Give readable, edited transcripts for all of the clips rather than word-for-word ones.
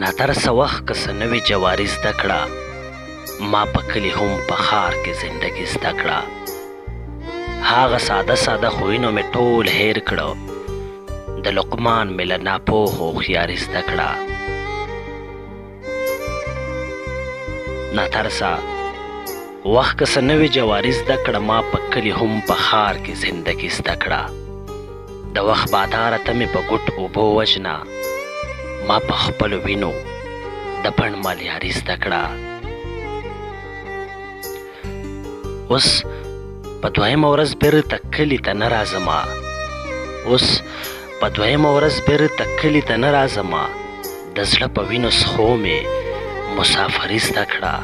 ناترسه وخت که څه نوې جواري زده کړه، ما په کلي هم په ښار کې زندګي زده کړه. هغه ساده ساده خویونه مې ټول هیر کړه، د لقمان مې له ناپوه هوښیاري زده کړه. ناترسه وخت که څه نوې جواري زده کړه، ما په کلي هم په ښار کې زندګي زده کړه. د وخت باداره ته مې په ګوټ اوبو وژنه، ما په خپلو وینو د بڼ مالیاري زده کړه. اوس په دویمه ورځ بېرته کلي ته نه راځمه، اوس په دویمه ورځ بېرته کلي ته نه راځمه، د زړه په وینو څښو مې مسافري زده کړه.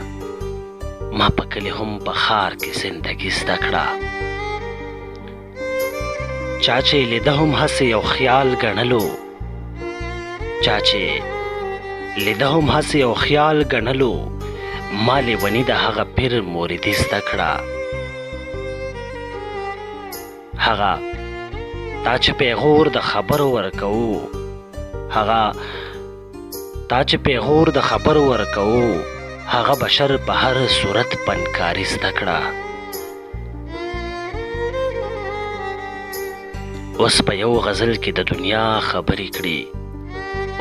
ما په کلي هم په ښار کې زندګي زده کړه. چا چې لیده هم هسې یو خیال ګڼلو، چا چې لیده هم هسې یو خیال ګڼلو، ما لیوني د هغه پیر موریدي زده کړه. هغه تا چې پیغور د خبرو ورکوو، هغه تا چې پیغور د خبرو ورکوو، هغه بشر په هر صورت پنکاري زده کړه. اوس په یو غزل کې د دنیا خبرې کړي،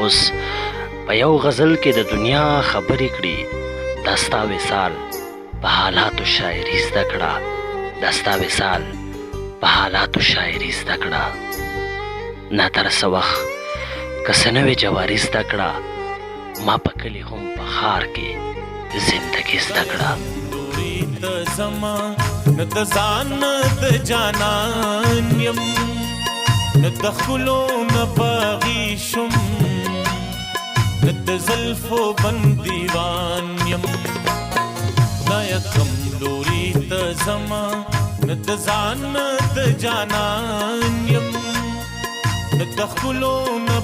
اوس په یو غزل کې د دنیا خبرې کړي، دا ستا وصال په حالاتو شاعري زده کړه، دا ستا وصال په حالاتو شاعري زده کړه. ناترسه وخت که څه نوې جواري زده کړه، ما په کلي هم په ښار کې زندګي زده کړه. نه د ځان نه د جانان یم، نه د ښکلو نه باغي شم، نه د زلفو بندیوان یم. خدایه کمزوري ته زما، نه د ځان نه د جانان یم، نه د ښکلو نه